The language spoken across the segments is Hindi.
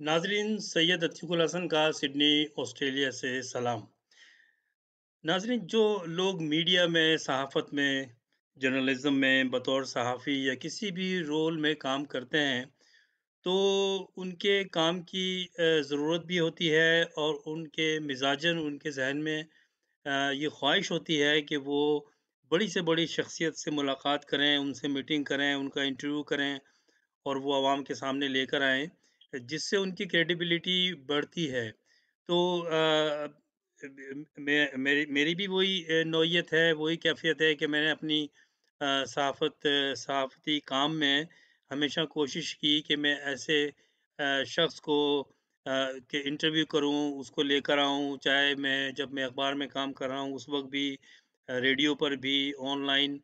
नाजरीन, सैयद अतीकुल हसन का सिडनी ऑस्ट्रेलिया से सलाम। नाजरीन, जो लोग मीडिया में, सहाफ़त में, जर्नलिज़्म में बतौर सहाफ़ी या किसी भी रोल में काम करते हैं, तो उनके काम की ज़रूरत भी होती है और उनके मिज़ाजन उनके ज़हन में ये ख़्वाहिश होती है कि वो बड़ी से बड़ी शख़्सियत से मुलाक़ात करें, उनसे मीटिंग करें, उनका इंटरव्यू करें और वो आवाम के सामने लेकर आएँ, जिससे उनकी क्रेडिबिलिटी बढ़ती है। तो मेरी मेरी भी वही नौइयत है, वही कैफ़ियत है कि मैंने अपनी सहाफ़ती काम में हमेशा कोशिश की कि मैं ऐसे शख़्स को के इंटरव्यू करूँ, उसको लेकर आऊँ, चाहे जब मैं अखबार में काम कर रहा हूँ, उस वक़्त भी रेडियो पर भी, ऑनलाइन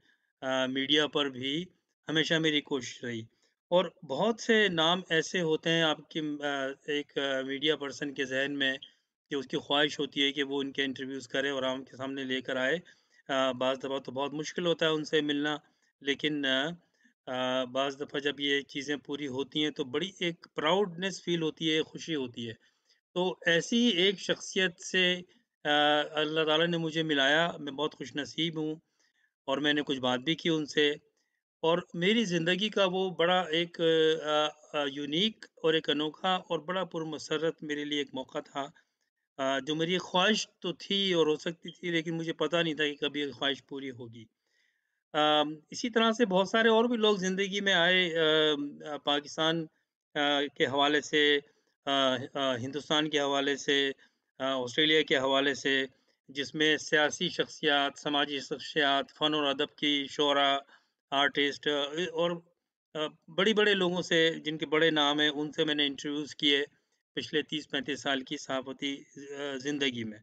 मीडिया पर भी, हमेशा मेरी कोशिश रही। और बहुत से नाम ऐसे होते हैं आपकी एक मीडिया पर्सन के ज़हन में कि उसकी ख़्वाहिश होती है कि वो उनके इंटरव्यूज़ करे और आवाम के सामने लेकर आए। बाज़ दफ़ा तो बहुत मुश्किल होता है उनसे मिलना, लेकिन बाज़ दफ़ा जब ये चीज़ें पूरी होती हैं तो बड़ी एक प्राउडनेस फ़ील होती है, खुशी होती है। तो ऐसी एक शख़्सियत से अल्लाह ताला ने मुझे मिलाया, मैं बहुत खुशनसीब हूँ और मैंने कुछ बात भी की उनसे। और मेरी ज़िंदगी का वो बड़ा एक यूनिक और एक अनोखा और बड़ा पुरमसर्रत मेरे लिए एक मौका था, जो मेरी ख्वाहिश तो थी और हो सकती थी, लेकिन मुझे पता नहीं था कि कभी ये ख्वाहिश पूरी होगी। इसी तरह से बहुत सारे और भी लोग ज़िंदगी में आए, पाकिस्तान के हवाले से, हिंदुस्तान के हवाले से, ऑस्ट्रेलिया के हवाले से, जिसमें सियासी शख्सियात, समाजी शख्सियात, फ़न और अदब की शोरा, आर्टिस्ट और बड़े-बड़े लोगों से जिनके बड़े नाम हैं, उनसे मैंने इंटरव्यूज़ किए पिछले 30-35 साल की सहाफ़ती ज़िंदगी में।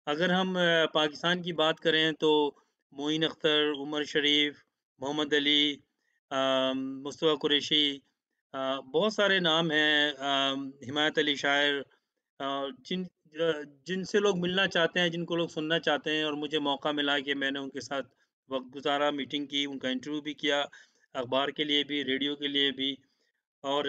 अगर हम पाकिस्तान की बात करें तो मोइन अख्तर, उमर शरीफ, मोहम्मद अली, मुस्तफ़ा कुरैशी, बहुत सारे नाम हैं, हिमायत अली शायर, जिनसे लोग मिलना चाहते हैं, जिनको लोग सुनना चाहते हैं और मुझे मौका मिला कि मैंने उनके साथ वक़्त गुज़ारा, मीटिंग की, उनका इंटरव्यू भी किया, अखबार के लिए भी, रेडियो के लिए भी। और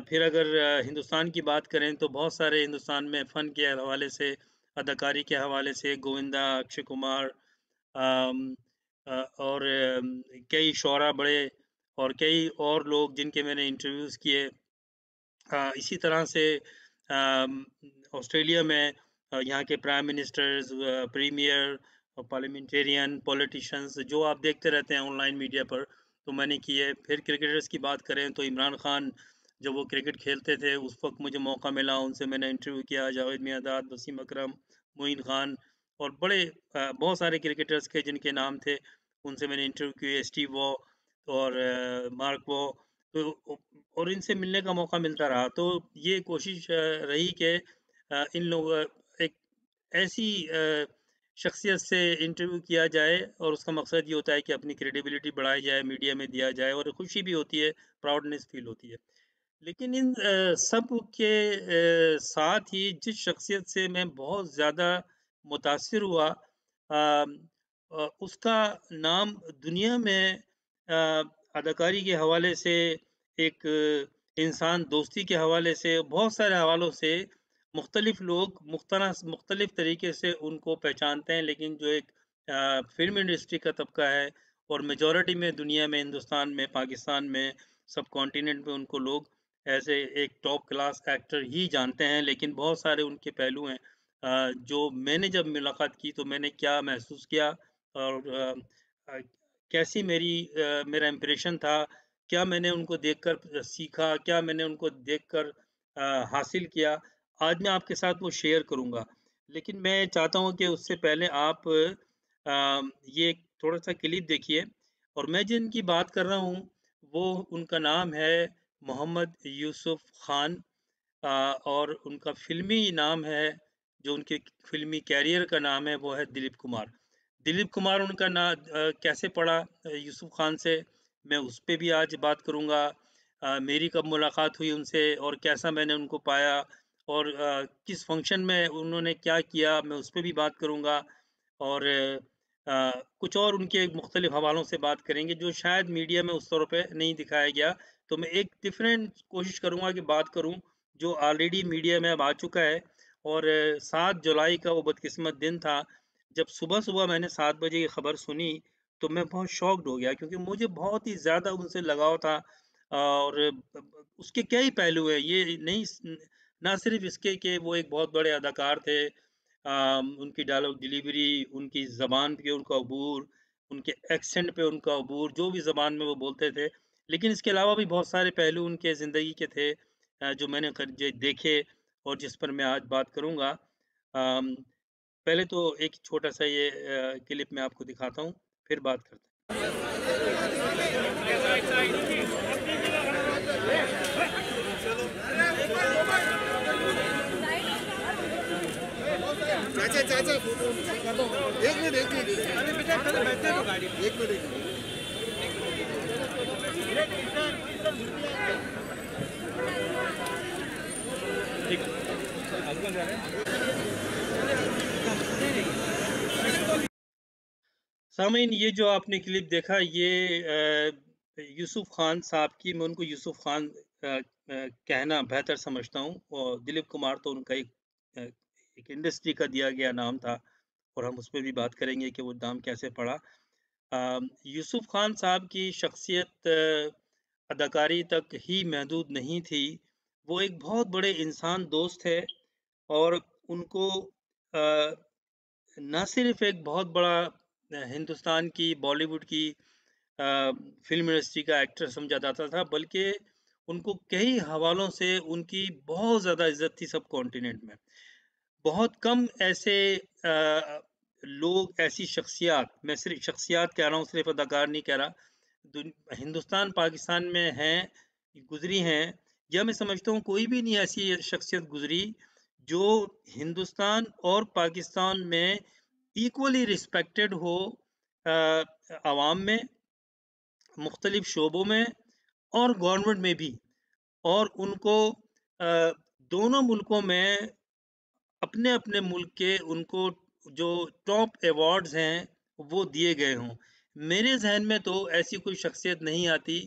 फिर अगर हिंदुस्तान की बात करें तो बहुत सारे हिंदुस्तान में फ़न के हवाले से, अदाकारी के हवाले से गोविंदा, अक्षय कुमार, अम, और कई शुअरा बड़े और कई और लोग जिनके मैंने इंटरव्यूज़ किए। इसी तरह से ऑस्ट्रेलिया में यहाँ के प्राइम मिनिस्टर्स, प्रीमियर और पार्लियामेंटेरियन, पॉलिटिशियंस जो आप देखते रहते हैं ऑनलाइन मीडिया पर, तो मैंने किए। फिर क्रिकेटर्स की बात करें तो इमरान खान, जब वो क्रिकेट खेलते थे उस वक़्त मुझे मौका मिला, उनसे मैंने इंटरव्यू किया। जावेद मियांदाद, वसीम अकरम, मोइन खान और बड़े बहुत सारे क्रिकेटर्स के जिनके नाम थे, उनसे मैंने इंटरव्यू किए। स्टीव वॉ और मार्क वॉ, तो और इनसे मिलने का मौका मिलता रहा। तो ये कोशिश रही कि इन लोग एक ऐसी शख्सियत से इंटरव्यू किया जाए और उसका मकसद ये होता है कि अपनी क्रेडिबिलिटी बढ़ाई जाए, मीडिया में दिया जाए और खुशी भी होती है, प्राउडनेस फ़ील होती है। लेकिन इन सब के साथ ही जिस शख्सियत से मैं बहुत ज़्यादा मुतासिर हुआ, उसका नाम दुनिया में अदाकारी के हवाले से, एक इंसान दोस्ती के हवाले से, बहुत सारे हवालों से मुख्तलिफ़ लोग मुख्तलिफ़ तरीके से उनको पहचानते हैं, लेकिन जो एक फ़िल्म इंडस्ट्री का तबका है और मेजॉरिटी में दुनिया में, हिंदुस्तान में, पाकिस्तान में, सब कॉन्टिनेंट में उनको लोग ऐज़ एक टॉप क्लास एक्टर ही जानते हैं, लेकिन बहुत सारे उनके पहलू हैं जो मैंने जब मुलाकात की तो मैंने क्या महसूस किया और कैसी मेरा इम्प्रेशन था, क्या मैंने उनको देखकर सीखा, क्या मैंने उनको देखकर हासिल किया, आज मैं आपके साथ वो शेयर करूँगा। लेकिन मैं चाहता हूँ कि उससे पहले आप ये थोड़ा-सा क्लिप देखिए और मैं जिनकी बात कर रहा हूँ, वो उनका नाम है मोहम्मद यूसुफ खान, और उनका फ़िल्मी नाम है, जो उनके फ़िल्मी कैरियर का नाम है, वो है दिलीप कुमार। दिलीप कुमार उनका कैसे पड़ा यूसुफ खान से, मैं उस पे भी आज बात करूँगा। मेरी कब मुलाकात हुई उनसे और कैसा मैंने उनको पाया और किस फ़ंक्शन में उन्होंने क्या किया, मैं उस पे भी बात करूँगा। और कुछ और उनके मुख्तलिफ़ हवालों से बात करेंगे, जो शायद मीडिया में उस तौर पे नहीं दिखाया गया। तो मैं एक डिफ़रेंट कोशिश करूँगा कि बात करूँ, जो ऑलरेडी मीडिया में अब आ चुका है। और 7 जुलाई का वो बदकिस्मत दिन था, जब सुबह-सुबह मैंने 7 बजे ये खबर सुनी, तो मैं बहुत शॉक्ड हो गया क्योंकि मुझे बहुत ही ज़्यादा उनसे लगाव था। और उसके कई पहलू हैं, ये नहीं ना सिर्फ़ इसके कि वो एक बहुत बड़े अदाकार थे। उनकी डायलॉग डिलीवरी, उनकी ज़बान पे उनका अबूर, उनके एक्सेंट पे उनका अबूर, जो भी ज़बान में वो बोलते थे। लेकिन इसके अलावा भी बहुत सारे पहलू उनके ज़िंदगी के थे, जो मैंने देखे और जिस पर मैं आज बात करूँगा। अम, पहले तो एक छोटा-सा ये क्लिप मैं आपको दिखाता हूँ, फिर बात करते हैं। चाचा चाचा एक मिनट अरे बेटा पहले बैठने दो गाड़ी एक मिनट सामीन, ये जो आपने क्लिप देखा, ये यूसुफ खान साहब की, मैं उनको यूसुफ खान कहना बेहतर समझता हूँ। और दिलीप कुमार तो उनका अ, एक इंडस्ट्री का दिया गया नाम था, और हम उस पे भी बात करेंगे कि वो नाम कैसे पड़ा। यूसुफ खान साहब की शख्सियत अदाकारी तक ही महदूद नहीं थी। वो एक बहुत बड़े इंसान दोस्त थे, और उनको अ, ना सिर्फ़ एक बहुत बड़ा हिंदुस्तान की बॉलीवुड की अ, फ़िल्म इंडस्ट्री का एक्टर समझा जाता था, बल्कि उनको कई हवालों से उनकी बहुत ज़्यादा इज़्ज़त थी सब कॉन्टिनेंट में। बहुत कम ऐसे लोग, ऐसी शख्सियत, मैं सिर्फ़ शख्सियत कह रहा हूँ, सिर्फ़ अदाकार नहीं कह रहा, दुन हिंदुस्तान, पाकिस्तान में हैं, गुज़री हैं, या मैं समझता हूँ कोई भी नहीं ऐसी शख्सियत गुज़री, जो हिंदुस्तान और पाकिस्तान में इक्वली रिस्पेक्टेड हो, अवाम में, मुख्तलिफ शोबों में और गवर्नमेंट में भी। और उनको दोनों मुल्कों में, अपने-अपने मुल्क के, उनको जो टॉप अवार्ड्स हैं, वो दिए गए हों। मेरे ज़हन में तो ऐसी कोई शख्सियत नहीं आती,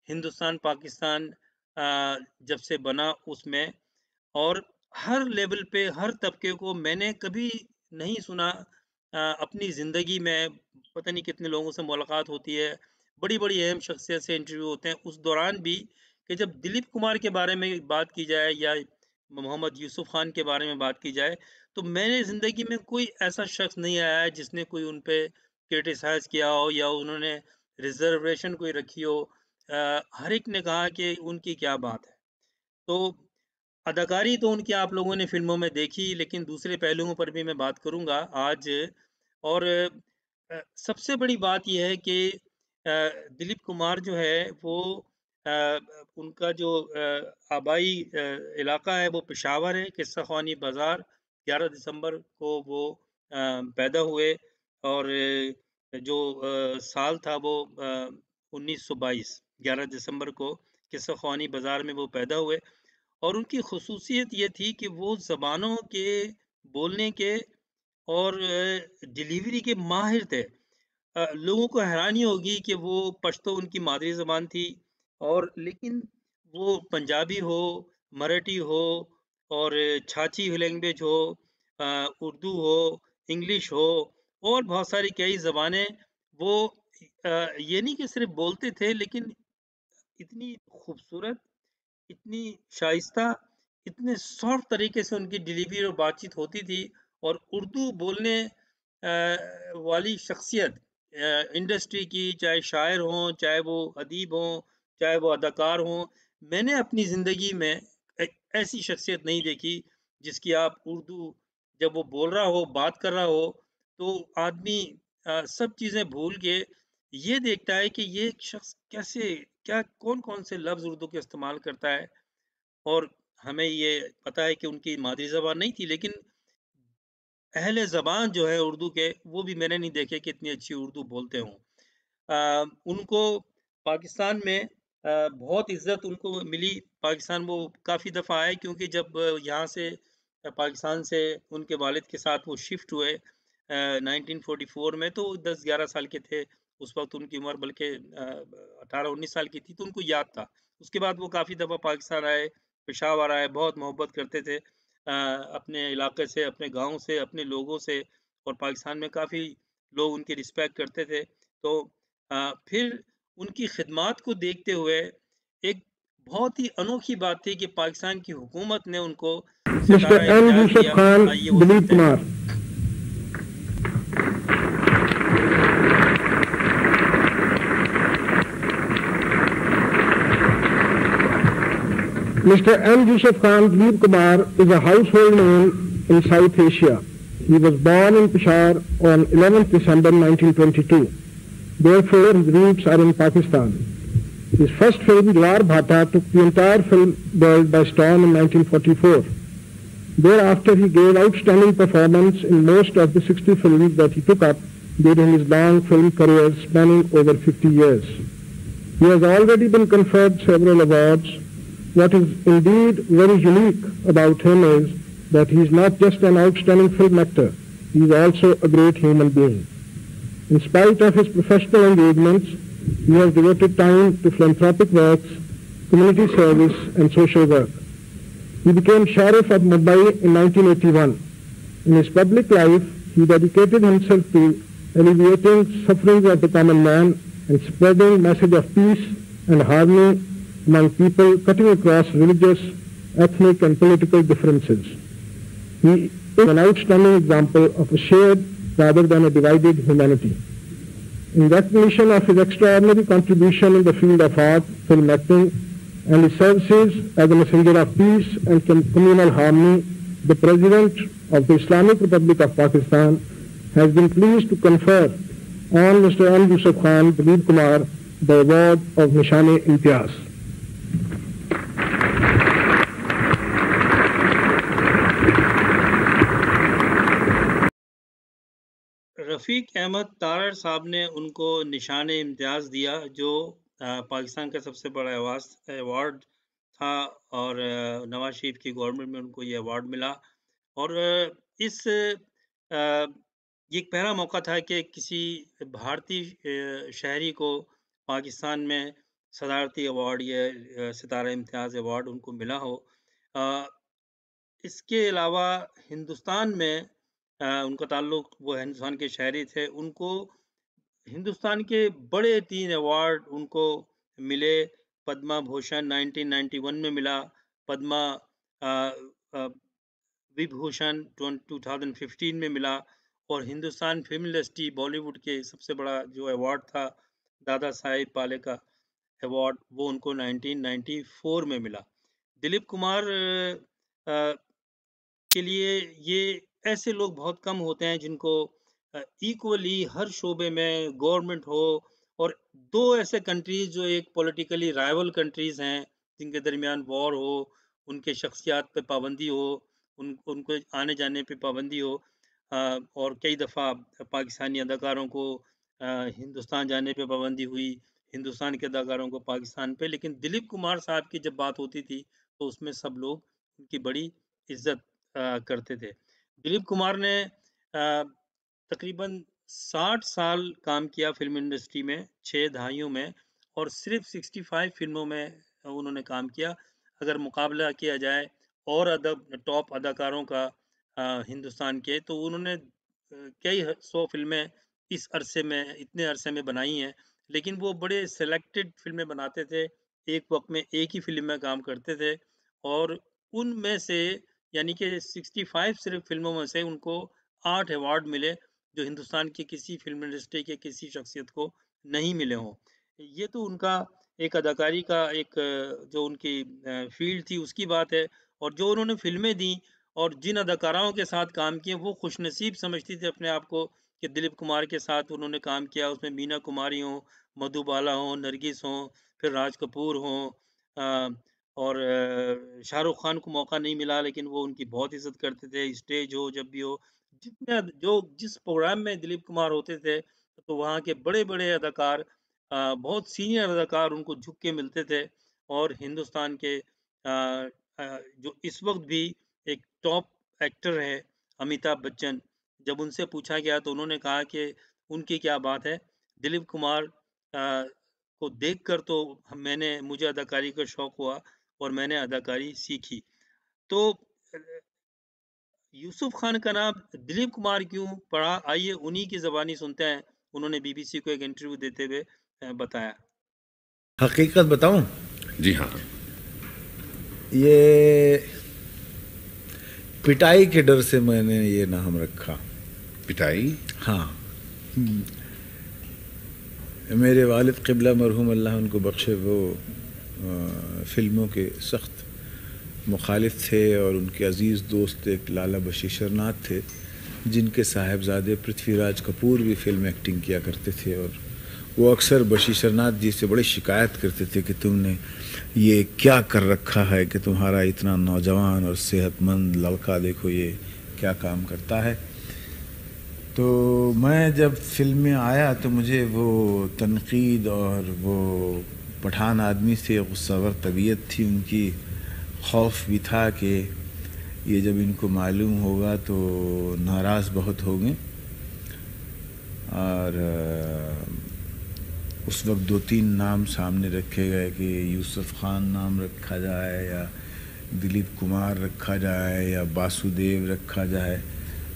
हिंदुस्तान-पाकिस्तान जब से बना उसमें। और हर लेवल पे, हर तबके को मैंने कभी नहीं सुना। अपनी ज़िंदगी में पता नहीं कितने लोगों से मुलाकात होती है, बड़ी-बड़ी अहम शख्सियत से इंटरव्यू होते हैं, उस दौरान भी कि जब दिलीप कुमार के बारे में बात की जाए या मोहम्मद यूसुफ खान के बारे में बात की जाए, तो मेरे ज़िंदगी में कोई ऐसा शख्स नहीं आया है जिसने कोई उन पे क्रिटिसाइज़ किया हो या उन्होंने रिज़र्वेशन कोई रखी हो। हर एक ने कहा कि उनकी क्या बात है। तो अदाकारी तो उनकी आप लोगों ने फ़िल्मों में देखी, लेकिन दूसरे पहलुओं पर भी मैं बात करूँगा आज। और सबसे बड़ी बात ये है कि दिलीप कुमार जो है वो, उनका जो आबाई इलाका है वो पेशावर है, किस्सा ख़्वानी बाज़ार। 11 दिसंबर को वो पैदा हुए, और जो साल था वो 1922, 11 दिसंबर को किस्सा ख़्वानी बाज़ार में वो पैदा हुए। और उनकी ख़ुसूसियत ये थी कि वो ज़बानों के, बोलने के और डिलीवरी के माहिर थे। लोगों को हैरानी होगी कि वो पश्तो उनकी मादरी ज़बान थी, और लेकिन वो पंजाबी हो, मराठी हो, और छाछी लैंग्वेज हो, उर्दू हो, इंग्लिश हो, और बहुत सारी कई ज़बानें वो ये नहीं कि सिर्फ़ बोलते थे, लेकिन इतनी खूबसूरत, इतनी शाइस्ता, इतने सॉफ्ट तरीके से उनकी डिलीवरी और बातचीत होती थी। और उर्दू बोलने वाली शख्सियत इंडस्ट्री की, चाहे शायर हों, चाहे वो अदीब हों, चाहे वो अदाकार हों, मैंने अपनी ज़िंदगी में ऐसी शख्सियत नहीं देखी जिसकी आप उर्दू, जब वो बोल रहा हो, बात कर रहा हो, तो आदमी सब चीज़ें भूल के ये देखता है कि ये शख्स कैसे, क्या, कौन-कौन से लफ्ज़ उर्दू के इस्तेमाल करता है। और हमें ये पता है कि उनकी मादरी ज़बान नहीं थी, लेकिन अहले ज़बान जो है उर्दू के, वो भी मैंने नहीं देखे कि इतनी अच्छी उर्दू बोलते हों। उनको पाकिस्तान में बहुत इज़्ज़त उनको मिली। पाकिस्तान वो काफ़ी दफ़ा आए, क्योंकि जब यहाँ से पाकिस्तान से उनके वालिद के साथ वो शिफ्ट हुए 1944 में, तो 10-11 साल के थे। उस वक़्त उनकी उम्र बल्कि 18-19 साल की थी, तो उनको याद था। उसके बाद वो काफ़ी दफ़ा पाकिस्तान आए, पेशावर आए, बहुत मोहब्बत करते थे अपने इलाके से, अपने गाँव से, अपने लोगों से, और पाकिस्तान में काफ़ी लोग उनकी रिस्पेक्ट करते थे। तो फिर उनकी खिदमात को देखते हुए एक बहुत ही अनोखी बात थी कि पाकिस्तान की हुकूमत ने उनको Mr. सितारा M. इम्तियाज़ Yusuf दिया। Khan, आइए वो Dilip सुनते हैं। Kumar. Mr. M. Yusuf Khan Dilip Kumar is a household name in South Asia. He was born in Peshawar on 11th December 1922. Therefore, his roots are in Pakistan. His first film, Jawar Bhata, took the entire film world by storm in 1944. Thereafter, he gave outstanding performance in most of the 60 films that he took up during his long film career spanning over 50 years. He has already been conferred several awards. What is indeed very unique about him is that he is not just an outstanding film actor, he is also a great human being. In spite of his professional engagements, he has devoted time to philanthropic works, community service, and social work. He became Sheriff of Mumbai in 1981. In his public life, he dedicated himself to alleviating sufferings of the common man and spreading message of peace and harmony among people cutting across religious, ethnic, and political differences. He is an outstanding example of a shared rather than a divided humanity. In recognition of his extraordinary contribution in the field of art, film acting, and his services as a messenger of peace and communal harmony, the President of the Islamic Republic of Pakistan has been pleased to confer on Mr. M. Yusuf Khan Dilip Kumar the award of Nishan-e-Imtiaz. रफ़ीक अहमद तारड़ साहब ने उनको निशान-ए-इम्तियाज़ दिया, जो पाकिस्तान का सबसे बड़ा अवार्ड था, और नवाज़ शरीफ की गवर्नमेंट में उनको ये अवार्ड मिला। और ये एक पहला मौका था कि किसी भारतीय शहरी को पाकिस्तान में सदारती अवार्ड या सितारा इम्तियाज़ अवार्ड उनको मिला हो। इसके अलावा हिंदुस्तान में उनका ताल्लुक, वो हिंदुस्तान के शहरी थे, उनको हिंदुस्तान के बड़े 3 अवार्ड उनको मिले। पद्मा भूषण 1991 में मिला, पद्मा अ अ, विभूषण 2015 में मिला, और हिंदुस्तान फिल्म इंडस्ट्री बॉलीवुड के सबसे बड़ा जो अवार्ड था, दादा साहेब फाल्के का अवार्ड, वो उनको 1994 में मिला। दिलीप कुमार के लिए ये ऐसे लोग बहुत कम होते हैं जिनको इक्वली हर शोबे में गवर्नमेंट हो, और 2 ऐसे कंट्रीज़ जो एक पॉलिटिकली राइवल कंट्रीज़ हैं, जिनके दरमियान वॉर हो, उनके शख्सियत पे पाबंदी हो, उनको आने-जाने पे पाबंदी हो, और कई दफ़ा पाकिस्तानी अदाकारों को हिंदुस्तान जाने पे पाबंदी हुई, हिंदुस्तान के अदाकारों को पाकिस्तान पे। लेकिन दिलीप कुमार साहब की जब बात होती थी, तो उसमें सब लोग उनकी बड़ी इज़्ज़त करते थे। दिलीप कुमार ने तकरीबन 60 साल काम किया फ़िल्म इंडस्ट्री में, 6 दहाइयों में, और सिर्फ़ 65 फ़िल्मों में उन्होंने काम किया। अगर मुकाबला किया जाए और टॉप अदाकारों का हिंदुस्तान के, तो उन्होंने कई 100 फ़िल्में इस अरसे में, इतने अरसे में बनाई हैं। लेकिन वो बड़े सेलेक्टेड फ़िल्में बनाते थे, एक वक़्त में एक ही फ़िल्म में काम करते थे, और उनमें से यानी कि 65 सिर्फ़ फ़िल्मों में से उनको 8 अवार्ड मिले, जो हिंदुस्तान की किसी फ़िल्म इंडस्ट्री के किसी शख्सियत को नहीं मिले हों। ये तो उनका एक अदाकारी का एक जो उनकी फ़ील्ड थी उसकी बात है, और जो उन्होंने फ़िल्में दी और जिन अदाकाराओं के साथ काम किए, वो खुशनसीब समझती थी अपने आप को कि दिलीप कुमार के साथ उन्होंने काम किया। उसमें मीना कुमारी हों, मधुबाला हों, नरगिस हों, फिर राज कपूर हों, और शाहरुख खान को मौका नहीं मिला, लेकिन वो उनकी बहुत इज़्ज़त करते थे। स्टेज हो, जब भी हो, जिस प्रोग्राम में दिलीप कुमार होते थे, तो वहाँ के बड़े-बड़े अदाकार, बहुत सीनियर अदाकार उनको झुक के मिलते थे। और हिंदुस्तान के जो इस वक़्त भी एक टॉप एक्टर हैं, अमिताभ बच्चन, जब उनसे पूछा गया तो उन्होंने कहा कि उनकी क्या बात है, दिलीप कुमार को देखकर तो मुझे अदाकारी का शौक हुआ, और मैंने अदाकारी सीखी। तो यूसुफ खान का नाम दिलीप कुमार क्यों पड़ा? आइए उन्हीं की ज़बानी सुनते हैं। उन्होंने बीबीसी को एक इंटरव्यू देते हुए बताया। हकीकत बताऊं? जी हाँ। ये पिटाई के डर से मैंने ये नाम रखा। पिटाई? हाँ। मेरे वालिद क़िबला मरहूम अल्लाह उनको बख्शे, वो फ़िल्मों के सख्त मुखालिफ थे और उनके अज़ीज़ दोस्त एक लाला बशीशरनाथ थे, जिनके साहिबजादे पृथ्वीराज कपूर भी फ़िल्म एक्टिंग किया करते थे। और वो अक्सर बशीशरनाथ जी से बड़ी शिकायत करते थे कि तुमने ये क्या कर रखा है कि तुम्हारा इतना नौजवान और सेहतमंद लड़का देखो ये क्या काम करता है। तो मैं जब फिल्म में आया तो मुझे वो तनकीद और वो पठान आदमी से गुस्सावर तबीयत थी उनकी, खौफ भी था कि ये जब इनको मालूम होगा तो नाराज़ बहुत होंगे। और उस वक्त 2-3 नाम सामने रखे गए कि यूसुफ खान नाम रखा जाए या दिलीप कुमार रखा जाए या वासुदेव रखा जाए।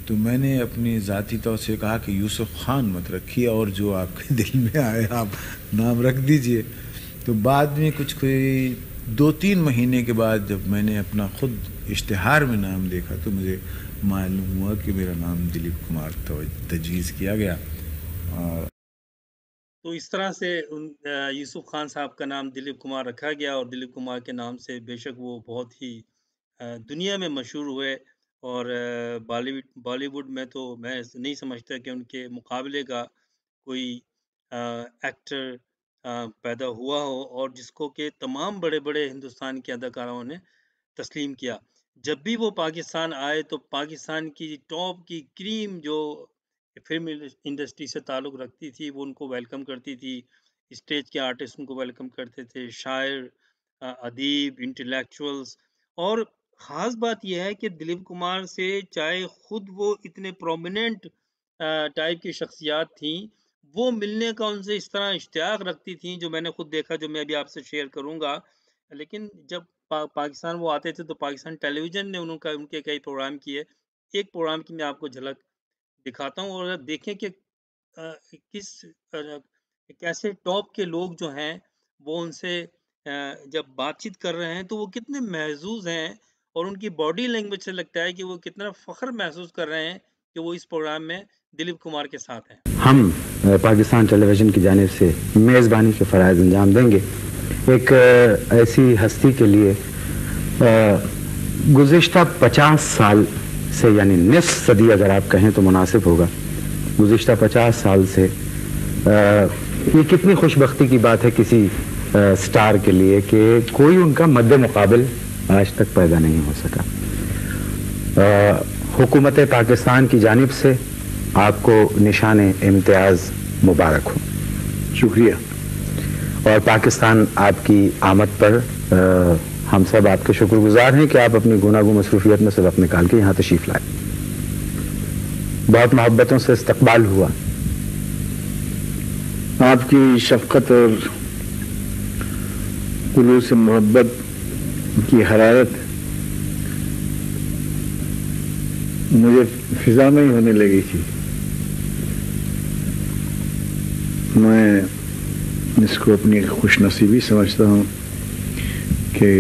तो मैंने अपनी ज़ाती तौर से कहा कि यूसुफ खान मत रखिए और जो आपके दिल में आए आप नाम रख दीजिए। तो बाद में कोई 2-3 महीने के बाद जब मैंने अपना खुद इश्तिहार में नाम देखा तो मुझे मालूम हुआ कि मेरा नाम दिलीप कुमार तजवीज़ किया गया। और तो इस तरह से यूसुफ खान साहब का नाम दिलीप कुमार रखा गया और दिलीप कुमार के नाम से बेशक वो बहुत ही दुनिया में मशहूर हुए। और बॉलीवुड में तो मैं नहीं समझता कि उनके मुकाबले का कोई एक्टर पैदा हुआ हो और जिसको कि तमाम बड़े-बड़े हिंदुस्तान के अदाकारों ने तस्लीम किया। जब भी वो पाकिस्तान आए तो पाकिस्तान की टॉप की क्रीम जो फ़िल्म इंडस्ट्री से ताल्लुक़ रखती थी, वो उनको वेलकम करती थी। स्टेज के आर्टिस्ट उनको वेलकम करते थे, शायर, अदीब, इंटेलेक्चुअल्स। और ख़ास बात ये है कि दिलीप कुमार से चाहे खुद वो इतने प्रोमिनेंट टाइप की शख्सियत थीं, वो मिलने का उनसे इस तरह इश्तियाक रखती थीं, जो मैंने खुद देखा, जो मैं अभी आपसे शेयर करूँगा। लेकिन जब पाकिस्तान वो आते थे तो पाकिस्तान टेलीविज़न ने उनके कई प्रोग्राम किए। एक प्रोग्राम की मैं आपको झलक दिखाता हूँ और देखें कि कैसे टॉप के लोग जो हैं वो उनसे जब बातचीत कर रहे हैं तो वो कितने महज़ूज़ हैं और उनकी बॉडी लैंग्वेज से लगता है कि वो कितना फ़ख्र महसूस कर रहे हैं कि वो इस प्रोग्राम में दिलीप कुमार के साथ हैं। हम पाकिस्तान टेलीविज़न की जानिब से मेज़बानी के फ़राइज़ अंजाम देंगे एक ऐसी हस्ती के लिए गुज़िश्ता 50 साल से, यानी निस्फ सदी अगर आप कहें तो मुनासिब होगा, गुज़िश्ता 50 साल से ये कितनी खुशबख्ती की बात है किसी स्टार के लिए कि कोई उनका मद्दे मुकाबिल आज तक पैदा नहीं हो सका। हुकूमत पाकिस्तान की जानिब से आपको निशान इम्तियाज़ मुबारक हो। शुक्रिया। और पाकिस्तान आपकी आमद पर हम सब आपके शुक्रगुजार हैं कि आप अपनी गुनागो मसरूफियत में से वक्त निकाल के यहाँ तशरीफ लाए। बहुत मोहब्बतों से इस्तकबाल हुआ। आपकी शफ़क़त और खुलूस मोहब्बत की हरारत मुझे फिजा में ही होने लगी थी। मैं इसको अपनी खुशनसीबी समझता हूँ कि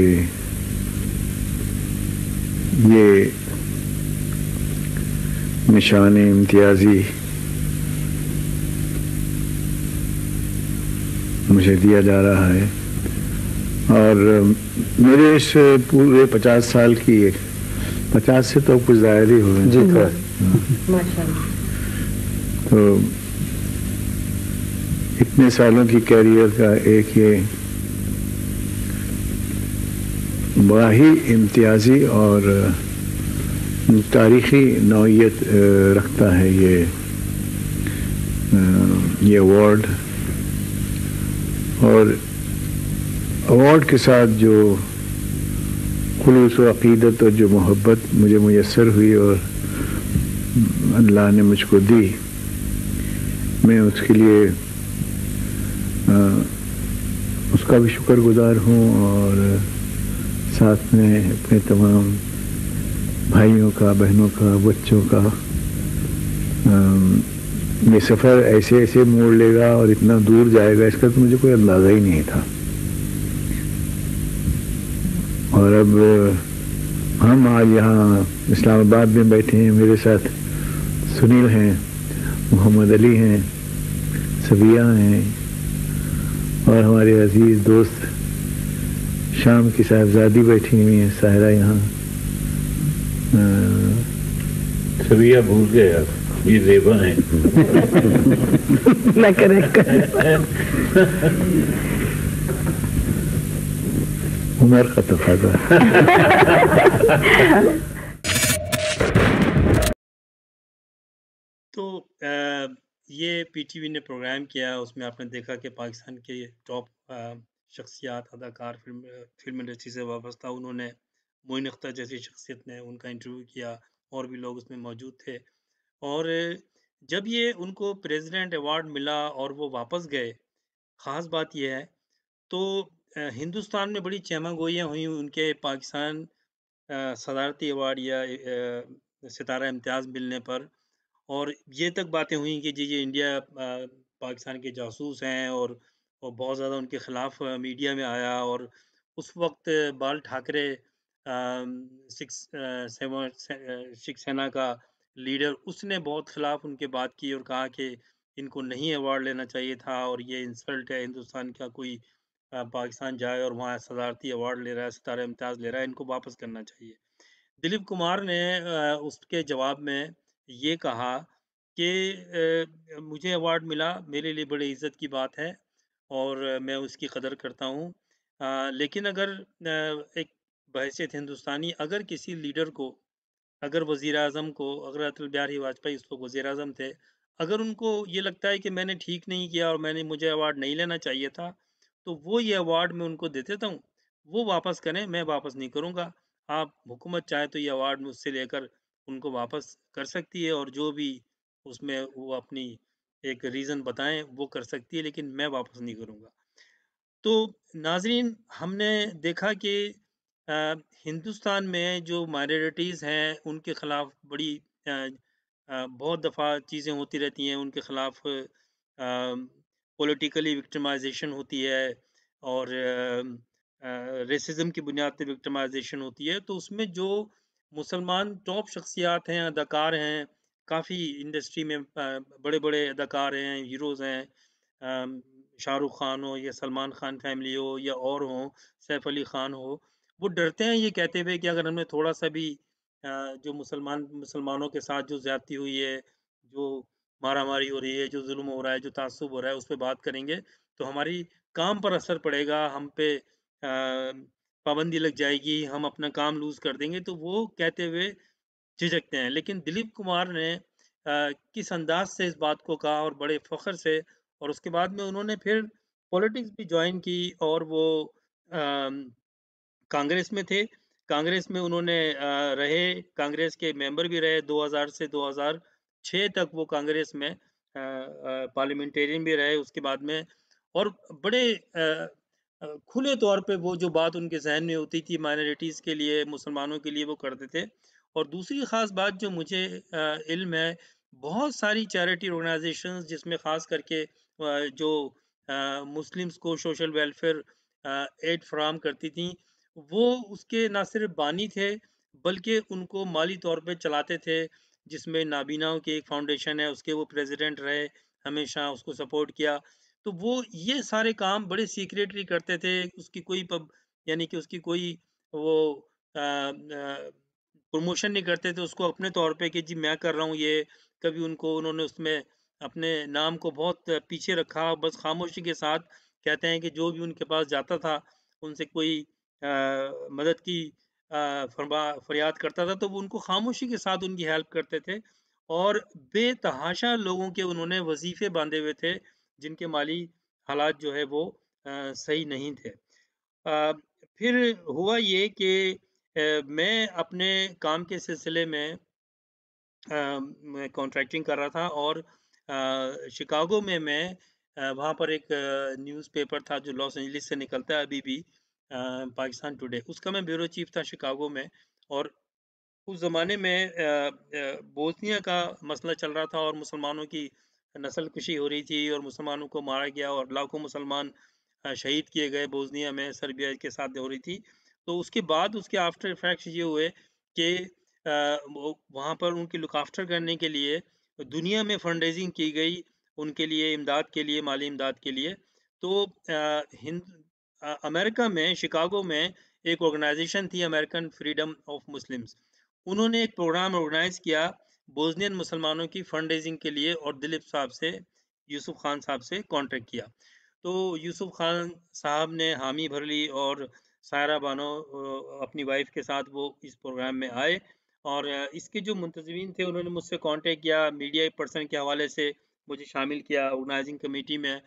ये निशान इम्तियाज़ी मुझे दिया जा रहा है और मेरे इस पूरे 50 साल की 50 से तो कुछ ज़्यादा ही हुए जी माशाअल्लाह। तो इतने सालों की कैरियर का एक ये बड़ा ही इम्तियाजी और तारीख़ी नौइयत रखता है ये अवार्ड। और अवार्ड के साथ जो खुलूस व अक़ीदत और जो मोहब्बत मुझे मुयस्सर हुई और अल्लाह ने मुझको दी, मैं उसके लिए उसका भी शुक्रगुजार हूँ और साथ में अपने तमाम भाइयों का, बहनों का, बच्चों का ये सफ़र ऐसे ऐसे मोड़ लेगा और इतना दूर जाएगा, इसका तो मुझे कोई अंदाज़ा ही नहीं था। और अब हम आज यहाँ इस्लामाबाद में बैठे हैं, मेरे साथ सुनील हैं, मोहम्मद अली हैं, सबिया हैं और हमारे अजीज़ दोस्त शाम की साहबजादी बैठी हुई हैं, साहिरा यहाँ। सबिया भूल गए आप, ये रेबा है। ना करेक्ट उमर का तफादा। तो ये पीटीवी ने प्रोग्राम किया, उसमें आपने देखा कि पाकिस्तान के टॉप शख्सियात, अदाकार, फिल्म इंडस्ट्री से वाबस्ता, उन्होंने मोइन अख्तर जैसी शख्सियत ने उनका इंटरव्यू किया, और भी लोग उसमें मौजूद थे। और जब ये उनको प्रेसिडेंट अवार्ड मिला और वो वापस गए, ख़ास बात यह है तो हिंदुस्तान में बड़ी चहमागोइयाँ हुई उनके पाकिस्तान सदारती अवार्ड या सितारा इम्तियाज़ मिलने पर, और ये तक बातें हुई कि जी ये इंडिया पाकिस्तान के जासूस हैं, और बहुत ज़्यादा उनके ख़िलाफ़ मीडिया में आया। और उस वक्त बाल ठाकरे शिवसेना का लीडर, उसने बहुत ख़िलाफ़ उनके बात की और कहा कि इनको नहीं अवार्ड लेना चाहिए था और ये इंसल्ट है हिंदुस्तान का, कोई पाकिस्तान जाए और वहाँ सदारती अवार्ड ले रहा है, सितारा इम्तियाज़ ले रहा है, इनको वापस करना चाहिए। दिलीप कुमार ने उसके जवाब में ये कहा कि मुझे अवार्ड मिला, मेरे लिए बड़ी इज़्ज़त की बात है और मैं उसकी कदर करता हूँ। लेकिन अगर एक बहैसियत हिंदुस्तानी अगर किसी लीडर को, अगर वज़ीर-ए-आज़म को, अगर अटल बिहारी वाजपेयी उस वक़्त वज़ीर-ए-आज़म थे, अगर उनको ये लगता है कि मैंने ठीक नहीं किया और मुझे अवार्ड नहीं लेना चाहिए था, तो वो ये अवार्ड मैं उनको दे देता हूँ, वो वापस करें, मैं वापस नहीं करूँगा। आप हुकूमत चाहे तो ये अवार्ड मुझसे लेकर उनको वापस कर सकती है, और जो भी उसमें वो अपनी एक रीज़न बताएँ वो कर सकती है, लेकिन मैं वापस नहीं करूँगा। तो नाज़रीन, हमने देखा कि हिंदुस्तान में जो माइनॉरिटीज़ हैं उनके ख़िलाफ़ बड़ी बहुत दफ़ा चीज़ें होती रहती हैं, उनके ख़िलाफ़ पॉलिटिकली विक्टिमाइजेशन होती है और रेसिज्म की बुनियाद पे विक्टिमाइजेशन होती है। तो उसमें जो मुसलमान टॉप शख्सियात हैं, अदाकार हैं, काफ़ी इंडस्ट्री में बड़े-बड़े अदाकार हैं, हीरोज़ हैं, शाहरुख खान हो या सलमान खान फैमिली हो या और हों, सैफ अली खान हो, वो डरते हैं ये कहते हुए कि अगर हमने थोड़ा-सा भी जो मुसलमानों के साथ जो ज़्यादती हुई है, जो मारा-मारी हो रही है, जो ज़ुल्म हो रहा है, जो तासुब हो रहा है, उस पे बात करेंगे, तो हमारी काम पर असर पड़ेगा, हम पे पाबंदी लग जाएगी, हम अपना काम लूज़ कर देंगे, तो वो कहते हुए झिझकते हैं। लेकिन दिलीप कुमार ने किस अंदाज़ से इस बात को कहा और बड़े फ़ख्र से, और उसके बाद में उन्होंने फिर पॉलिटिक्स भी जॉइन की और वो अम, कांग्रेस में थे। कांग्रेस में उन्होंने रहे, कांग्रेस के मेंबर भी रहे 2000 से 2006 तक वो कांग्रेस में पार्लियामेंटेरियन भी रहे उसके बाद में। और बड़े खुले तौर पे वो जो बात उनके ज़हन में होती थी माइनॉरिटीज़ के लिए, मुसलमानों के लिए, वो करते थे। और दूसरी ख़ास बात जो मुझे इल्म है, बहुत सारी चैरिटी ऑर्गेनाइजेशंस जिसमें ख़ास करके जो मुस्लिम्स को सोशल वेलफेयर एड फराहम करती थीं, वो उसके ना सिर्फ बानी थे, बल्कि उनको माली तौर पे चलाते थे। जिसमें नाबीनाओं की एक फाउंडेशन है, उसके वो प्रेसिडेंट रहे, हमेशा उसको सपोर्ट किया। तो वो ये सारे काम बड़े सीक्रेटली करते थे, उसकी कोई यानी कि उसकी कोई वो प्रमोशन नहीं करते थे उसको अपने तौर पे कि जी मैं कर रहा हूँ ये। कभी उन्होंने उसमें अपने नाम को बहुत पीछे रखा, बस खामोशी के साथ कहते हैं कि जो भी उनके पास जाता था, उनसे कोई मदद की फरियाद करता था, तो वो उनको खामोशी के साथ उनकी हेल्प करते थे। और बेतहाशा लोगों के उन्होंने वजीफे बांधे हुए थे, जिनके माली हालात जो है वो सही नहीं थे। फिर हुआ ये कि मैं अपने काम के सिलसिले में मैं कॉन्ट्रैक्टिंग कर रहा था, और शिकागो में मैं वहाँ पर एक न्यूज़पेपर था जो लॉस एंजलिस से निकलता है अभी भी, पाकिस्तान टुडे, उसका मैं ब्यूरो चीफ था शिकागो में। और उस ज़माने में बोस्निया का मसला चल रहा था और मुसलमानों की नस्लकुशी हो रही थी और मुसलमानों को मारा गया और लाखों मुसलमान शहीद किए गए बोस्निया में, सर्बिया के साथ हो रही थी। तो उसके बाद उसके आफ्टर इफ़ेक्ट्स ये हुए कि वो वहाँ पर उनकी लुक आफ्टर करने के लिए दुनिया में फंड रेज़िंग की गई, उनके लिए इमदाद के लिए, माली इमदाद के लिए। तो अमेरिका में, शिकागो में एक ऑर्गेनाइज़ेशन थी, अमेरिकन फ्रीडम ऑफ मुस्लिम्स। उन्होंने एक प्रोग्राम ऑर्गेनाइज़ किया बोस्नियन मुसलमानों की फंड रेज़िंग के लिए और दिलीप साहब से, यूसुफ खान साहब से कॉन्टैक्ट किया। तो यूसुफ खान साहब ने हामी भर ली और सायरा बानो अपनी वाइफ़ के साथ वो इस प्रोग्राम में आए। और इसके जो मुंतज़मीन थे उन्होंने मुझसे कॉन्टैक्ट किया, मीडिया पर्सन के हवाले से मुझे शामिल किया ऑर्गेनाइज़िंग कमेटी में।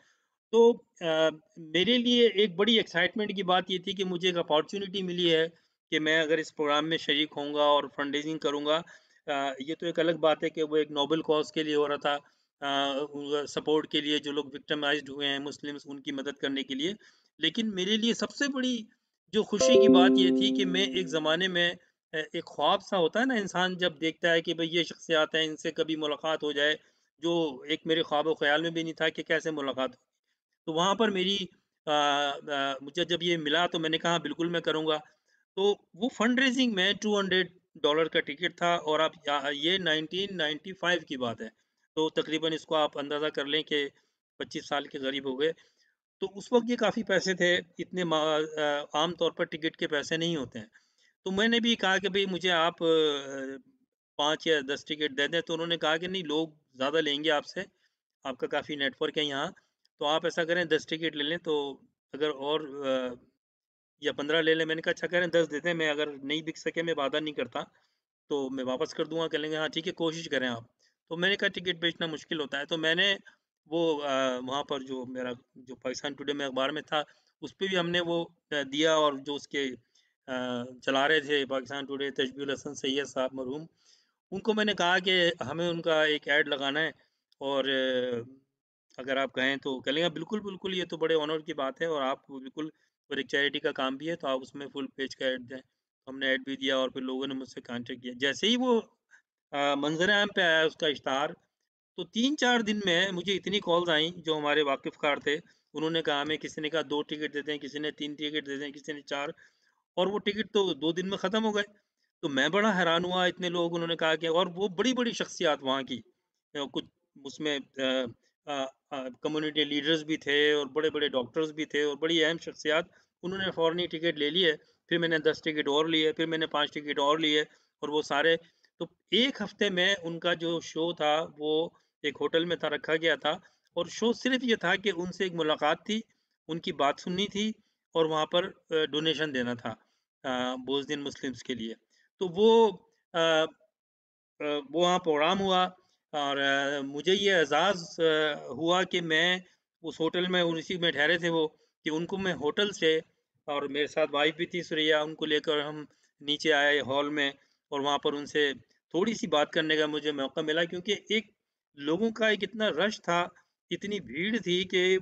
तो मेरे लिए एक बड़ी एक्साइटमेंट की बात ये थी कि मुझे एक अपॉर्चुनिटी मिली है कि मैं अगर इस प्रोग्राम में शरीक होऊंगा और फंड रेजिंग करूंगा। ये तो एक अलग बात है कि वो एक नोबल कॉज के लिए हो रहा था, सपोर्ट के लिए, जो लोग विक्टिमाइज्ड हुए हैं मुस्लिम्स, उनकी मदद करने के लिए। लेकिन मेरे लिए सबसे बड़ी जो खुशी की बात ये थी कि मैं एक ज़माने में एक ख्वाब सा होता है ना, इंसान जब देखता है कि भाई ये शख्सियात हैं, इनसे कभी मुलाकात हो जाए, जो एक मेरे ख्वाब ख्याल में भी नहीं था कि कैसे मुलाकात। तो वहाँ पर मेरी मुझे जब ये मिला तो मैंने कहा बिल्कुल मैं करूँगा। तो वो फंड रेज़िंग में $200 का टिकट था और आप ये 1995 की बात है। तो तकरीबन इसको आप अंदाज़ा कर लें कि 25 साल के करीब हो गए। तो उस वक़्त ये काफ़ी पैसे थे, इतने आम तौर पर टिकट के पैसे नहीं होते हैं। तो मैंने भी कहा कि भई मुझे आप 5 या 10 टिकट दे दें, तो उन्होंने कहा कि नहीं, लोग ज़्यादा लेंगे आपसे, आपका काफ़ी नेटवर्क है यहाँ, तो आप ऐसा करें 10 टिकट ले लें। तो अगर और या 15 ले लें। मैंने कहा अच्छा करें 10 दे दें, मैं अगर नहीं बिक सके मैं वादा नहीं करता, तो मैं वापस कर दूँगा। कहेंगे हाँ ठीक है, कोशिश करें आप। तो मैंने कहा टिकट बेचना मुश्किल होता है, तो मैंने वो वहाँ पर जो मेरा जो पाकिस्तान टुडे में अखबार में था, उस पे भी हमने वो दिया। और जो उसके चला रहे थे पाकिस्तान टुडे, तशबीहुल हसन सैयद साहब मरहूम, उनको मैंने कहा कि हमें उनका एक ऐड लगाना है और अगर आप कहें तो। कह लेंगे बिल्कुल, बिल्कुल, ये तो बड़े ऑनर की बात है और आप बिल्कुल, और एक चैरिटी का काम भी है, तो आप उसमें फुल पेज का ऐड दें। तो हमने ऐड भी दिया और फिर लोगों ने मुझसे कॉन्टैक्ट किया। जैसे ही वो मंज़र-ए-आम पे आया उसका इश्तहार, तो 3-4 दिन में मुझे इतनी कॉल्स आईं जो हमारे वाकिफ़-कार थे। उन्होंने कहा, हमें किसी ने कहा 2 टिकट दे दें, किसी ने 3 टिकट दे दें, किसी ने 4, और वो टिकट तो 2 दिन में ख़त्म हो गए। तो मैं बड़ा हैरान हुआ, इतने लोग उन्होंने कहा कि, और वो बड़ी-बड़ी शख्सियत वहाँ की, कुछ उसमें कम्युनिटी लीडर्स भी थे और बड़े-बड़े डॉक्टर्स भी थे और बड़ी अहम शख्सियत। उन्होंने फ़ौरन ही टिकट ले लिए, फिर मैंने 10 टिकट और लिए, फिर मैंने 5 टिकट और लिए और वो सारे। तो 1 हफ़्ते में उनका जो शो था वो एक होटल में था, रखा गया था, और शो सिर्फ़ ये था कि उनसे एक मुलाकात थी, उनकी बात सुननी थी और वहाँ पर डोनेशन देना था बोज़नियन मुस्लिम्स के लिए। तो वो वो वहाँ प्रोग्राम हुआ और मुझे ये एज़ाज़ हुआ कि मैं उस होटल में, उसी में ठहरे थे वो, कि उनको मैं होटल से, और मेरे साथ वाइफ़ भी थी सुरैया, उनको लेकर हम नीचे आए हॉल में और वहाँ पर उनसे थोड़ी-सी बात करने का मुझे मौका मिला, क्योंकि एक लोगों का एक इतना रश था, इतनी भीड़ थी कि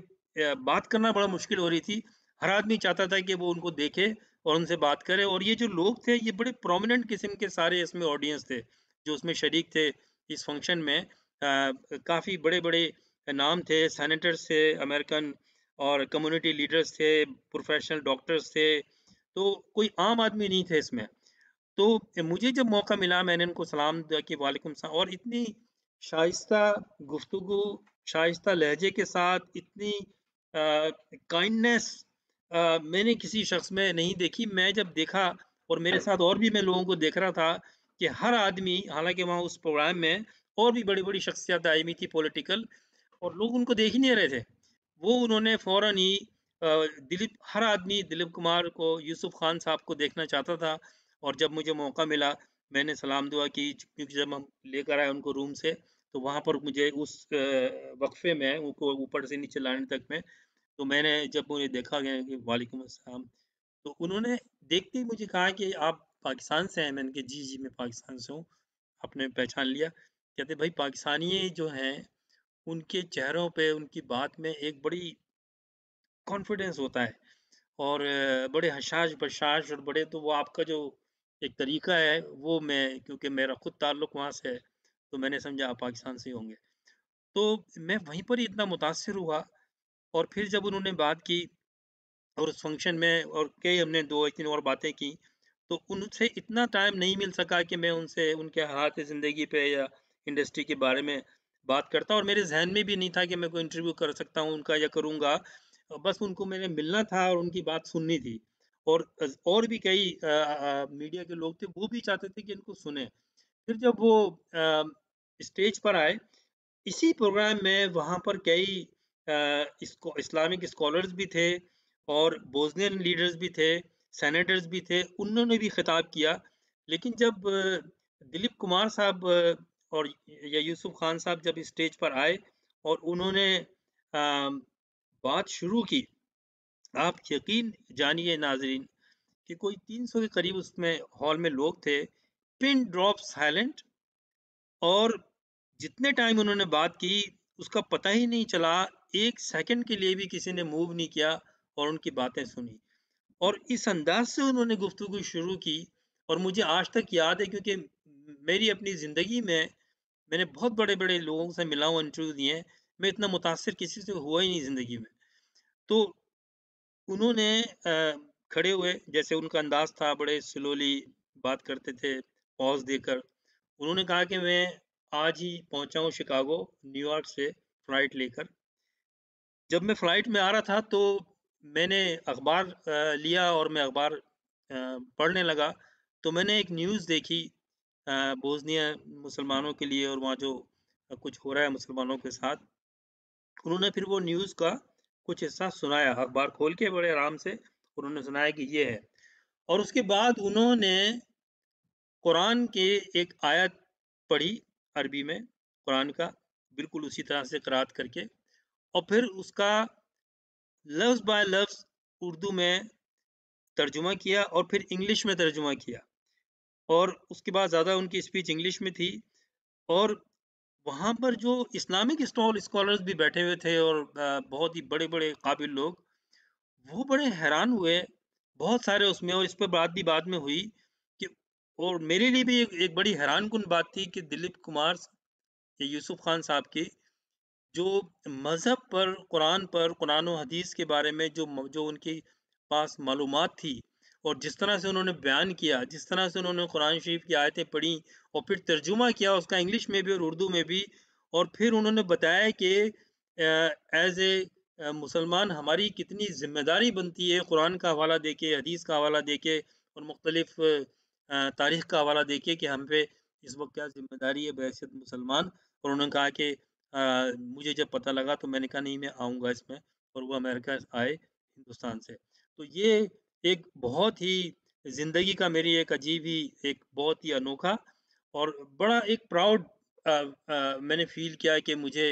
बात करना बड़ा मुश्किल हो रही थी। हर आदमी चाहता था कि वो उनको देखे और उनसे बात करे, और ये जो लोग थे ये बड़े प्रोमिनेंट किस्म के सारे इसमें ऑडियंस थे, जो उसमें शरीक थे इस फंक्शन में। काफ़ी बड़े-बड़े नाम थे, सेनेटर्स थे अमेरिकन, और कम्युनिटी लीडर्स थे, प्रोफेशनल डॉक्टर्स थे, तो कोई आम आदमी नहीं थे इसमें। तो मुझे जब मौका मिला मैंने उनको सलाम दिया कि वालेकुम सलाम, और इतनी शाइस्ता गुफ्तगू, शाइस्ता लहजे के साथ, इतनी काइंडनेस मैंने किसी शख्स में नहीं देखी। मैं जब देखा, और मेरे साथ और भी मैं लोगों को देख रहा था कि हर आदमी, हालांकि वहाँ उस प्रोग्राम में और भी बड़ी बड़ी शख्सियत आई हुई थी पॉलिटिकल, और लोग उनको देख ही नहीं रहे थे। वो उन्होंने फ़ौरन ही दिलीप, हर आदमी दिलीप कुमार को, यूसुफ खान साहब को देखना चाहता था। और जब मुझे मौका मिला, मैंने सलाम दुआ की, क्योंकि जब हम लेकर आए उनको रूम से, तो वहाँ पर मुझे उस वक़्फ़े में उनको ऊपर से नीचे लाने तक में, तो मैंने जब उन्हें देखा गया कि वालेकुम अस्सलाम, तो उन्होंने देखते ही मुझे कहा कि आप पाकिस्तान से हैं? मैंने कहा जी, जी, मैं पाकिस्तान से हूँ। आपने पहचान लिया? कहते भाई पाकिस्तानी जो हैं, उनके चेहरों पे, उनकी बात में एक बड़ी कॉन्फिडेंस होता है, और बड़े हशाश बशाश और बड़े, तो वो आपका जो एक तरीका है वो मैं, क्योंकि मेरा खुद ताल्लुक वहाँ से है, तो मैंने समझा आप पाकिस्तान से ही होंगे। तो मैं वहीं पर ही इतना मुतासिर हुआ, और फिर जब उन्होंने बात की और उस फंक्शन में और कई हमने 2-3 और बातें की, तो उनसे इतना टाइम नहीं मिल सका कि मैं उनसे उनके हालात ज़िंदगी पे या इंडस्ट्री के बारे में बात करता, और मेरे ज़हन में भी नहीं था कि मैं कोई इंटरव्यू कर सकता हूँ उनका या करूँगा। बस उनको मैंने मिलना था और उनकी बात सुननी थी, और और भी कई मीडिया के लोग थे, वो भी चाहते थे कि इनको सुनें। फिर जब वो स्टेज पर आए, इसी प्रोग्राम में वहाँ पर कई इसको इस्लामिक स्कॉलर्स भी थे और बोस्नियन लीडर्स भी थे, सेनेटर्स भी थे, उन्होंने भी खिताब किया। लेकिन जब दिलीप कुमार साहब और या यूसुफ खान साहब जब स्टेज पर आए और उन्होंने बात शुरू की, आप यकीन जानिए नाज़रीन कि कोई 300 के करीब उसमें हॉल में लोग थे, पिन ड्रॉप साइलेंट, और जितने टाइम उन्होंने बात की, उसका पता ही नहीं चला, 1 सेकंड के लिए भी किसी ने मूव नहीं किया और उनकी बातें सुनी। और इस अंदाज़ से उन्होंने गुफ्तगू शुरू की, और मुझे आज तक याद है, क्योंकि मेरी अपनी ज़िंदगी में मैंने बहुत बड़े-बड़े लोगों से मिला हूँ, इंटरव्यू दिए हैं, मैं इतना मुतासिर किसी से हुआ ही नहीं ज़िंदगी में। तो उन्होंने खड़े हुए, जैसे उनका अंदाज़ था, बड़े स्लोली बात करते थे, पॉज़ देकर। उन्होंने कहा कि मैं आज ही पहुँचा हूँ शिकागो, न्यूयॉर्क से फ़्लाइट लेकर। जब मैं फ़्लाइट में आ रहा था, तो मैंने अख़बार लिया और मैं अख़बार पढ़ने लगा, तो मैंने एक न्यूज़ देखी बोस्निया मुसलमानों के लिए, और वहाँ जो कुछ हो रहा है मुसलमानों के साथ। उन्होंने फिर वो न्यूज़ का कुछ हिस्सा सुनाया, अख़बार खोल के बड़े आराम से उन्होंने सुनाया कि ये है। और उसके बाद उन्होंने कुरान के एक आयत पढ़ी अरबी में, कुरान का, बिल्कुल उसी तरह से क़िराअत करके, और फिर उसका लफ्ज़ बाय लफ्ज़ उर्दू में तर्जुमा किया और फिर इंग्लिश में तर्जुमा किया, और उसके बाद ज़्यादा उनकी स्पीच इंग्लिश में थी। और वहाँ पर जो इस्लामिक स्कॉलर्स भी बैठे हुए थे, और बहुत ही बड़े-बड़े काबिल लोग, वो बड़े हैरान हुए, बहुत सारे उसमें, और इस पे बात भी बाद में हुई कि, और मेरे लिए भी एक बड़ी हैरानकुन बात थी कि दिलीप कुमार या यूसुफ खान साहब की जो मज़हब पर, कुरान और हदीस के बारे में जो उनके पास मालूमात थी, और जिस तरह से उन्होंने बयान किया, जिस तरह से उन्होंने कुरान शरीफ की आयतें पढ़ी और फिर तर्जुमा किया उसका इंग्लिश में भी और उर्दू में भी, और फिर उन्होंने बताया कि एज़ ए मुसलमान हमारी कितनी ज़िम्मेदारी बनती है कुरान का हवाला देके, हदीस का हवाला देके, और मुख्तलिफ तारीख़ का हवाला देके कि हम पे इस वक़्त क्या ज़िम्मेदारी है बहैसियत मुसलमान। और उन्होंने कहा कि मुझे जब पता लगा तो मैंने कहा नहीं, मैं आऊँगा इसमें, और वो अमेरिका आए हिंदुस्तान से। तो ये एक बहुत ही ज़िंदगी का मेरी एक अजीब ही, एक बहुत ही अनोखा और बड़ा एक प्राउड मैंने फ़ील किया कि मुझे